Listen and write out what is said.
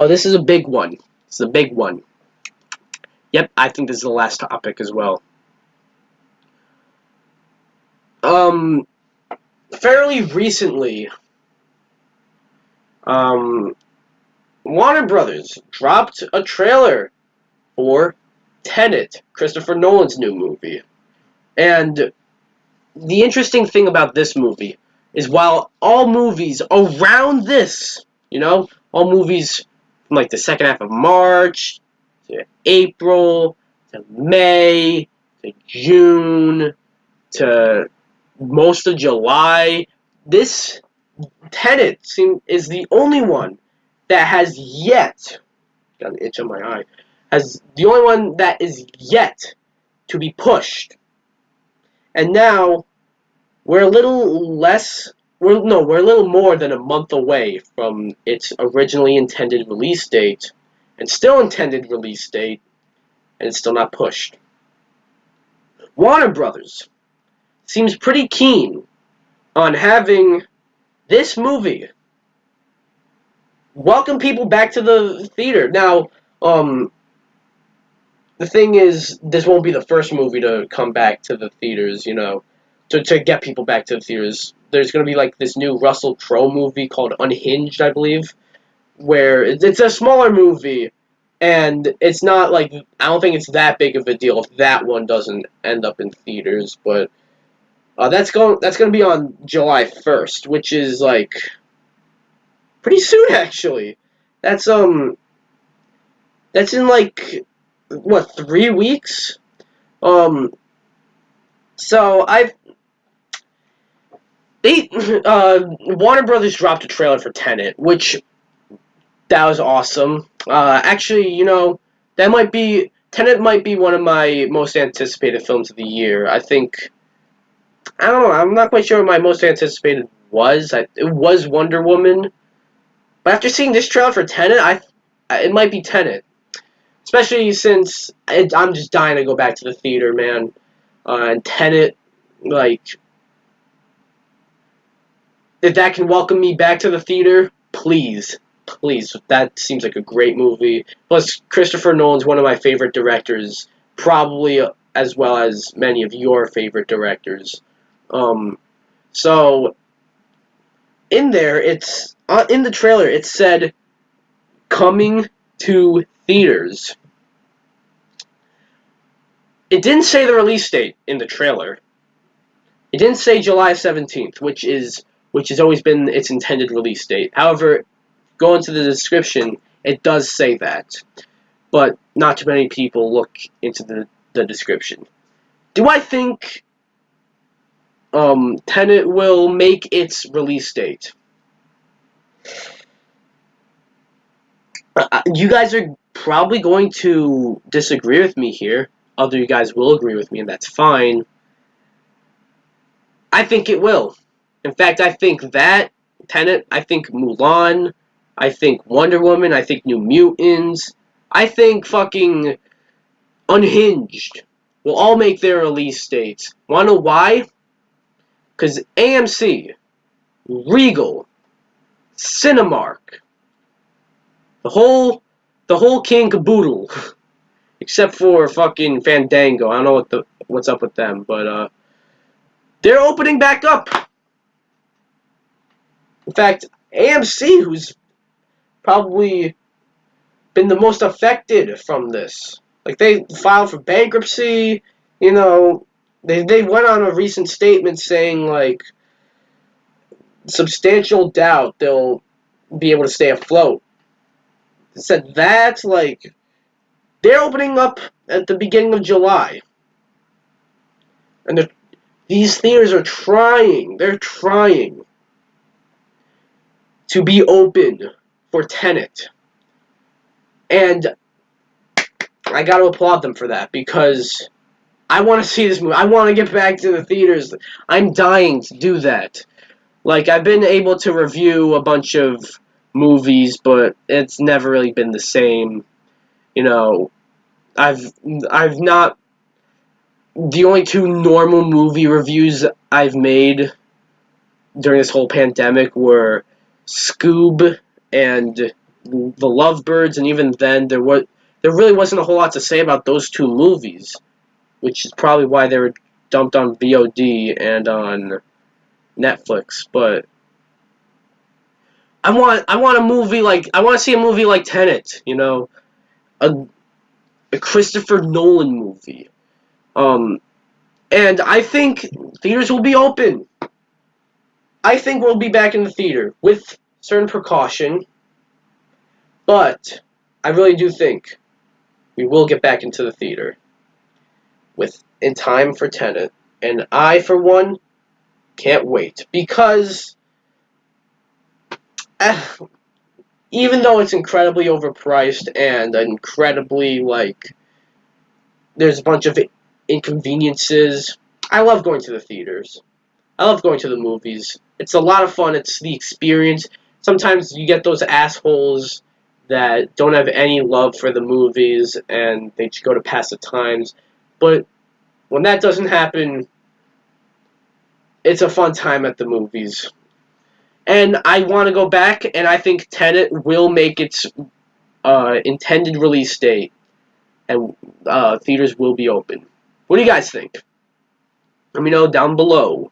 Oh, this is a big one. It's a big one. Yep, I think this is the last topic as well. Um, Fairly recently, um, Warner Brothers dropped a trailer for Tenet, Christopher Nolan's new movie. And the interesting thing about this movie is while all movies around this, all movies from like the second half of March to April to May to June to most of July, this Tenet is the only one that has yet, got an itch on my eye, has the only one that is yet to be pushed. And now we're a little less, we're a little more than a month away from its originally intended release date, and still intended release date, and it's still not pushed. Warner Brothers seems pretty keen on having this movie welcome people back to the theater. Now, the thing is, this won't be the first movie to come back to the theaters, to get people back to the theaters. There's going to be, like, this new Russell Crowe movie called Unhinged, I believe, where it's a smaller movie, and it's not, like, I don't think it's that big of a deal if that one doesn't end up in theaters, but that's going to be on July 1st, which is, like, pretty soon, actually. That's in, like, what, 3 weeks? So Warner Brothers dropped a trailer for Tenet, which, that was awesome. Actually, Tenet might be one of my most anticipated films of the year. I don't know, I'm not quite sure what my most anticipated was. It was Wonder Woman. But after seeing this trailer for Tenet, it might be Tenet. Especially since I'm just dying to go back to the theater, man. And Tenet, like, if that can welcome me back to the theater, please. Please. That seems like a great movie. Plus, Christopher Nolan's one of my favorite directors, probably as well as many of your favorite directors. So, in there, in the trailer, it said, coming to theaters. It didn't say the release date in the trailer. It didn't say July 17th, which has always been its intended release date. However, go into the description, it does say that. But not too many people look into the description. Do I think Tenet will make its release date? You guys are probably going to disagree with me here. Other you guys will agree with me, and that's fine. I think it will. In fact, I think that Tenet, I think Mulan, I think Wonder Woman, I think New Mutants, I think fucking Unhinged will all make their release dates. Wanna know why? Because AMC, Regal, Cinemark, the whole king caboodle, except for fucking Fandango. I don't know what's up with them, but they're opening back up. In fact, AMC, who's probably been the most affected from this, like, they filed for bankruptcy. They went on a recent statement saying, like, substantial doubt they'll be able to stay afloat. It said that, like, they're opening up at the beginning of July. And these theaters are trying. They're trying to be open for Tenet. And I gotta applaud them for that, because I want to see this movie. I want to get back to the theaters. I'm dying to do that. Like, I've been able to review a bunch of movies, but it's never really been the same. I've not... The only two normal movie reviews I've made during this whole pandemic were Scoob and the Lovebirds, and even then there really wasn't a whole lot to say about those two movies, which is probably why they were dumped on VOD and on Netflix. But I want a movie like I want to see a movie like Tenet, a Christopher Nolan movie. And I think theaters will be open. I think we'll be back in the theater with certain precaution, but I really do think we will get back into the theater in time for Tenet. And I, for one, can't wait because eh, even though it's incredibly overpriced and incredibly there's a bunch of inconveniences, I love going to the theaters. I love going to the movies. It's a lot of fun. It's the experience. Sometimes you get those assholes that don't have any love for the movies and they just go to pass the times. But when that doesn't happen, it's a fun time at the movies. And I want to go back, and I think Tenet will make its intended release date, and theaters will be open. What do you guys think? Let me know down below.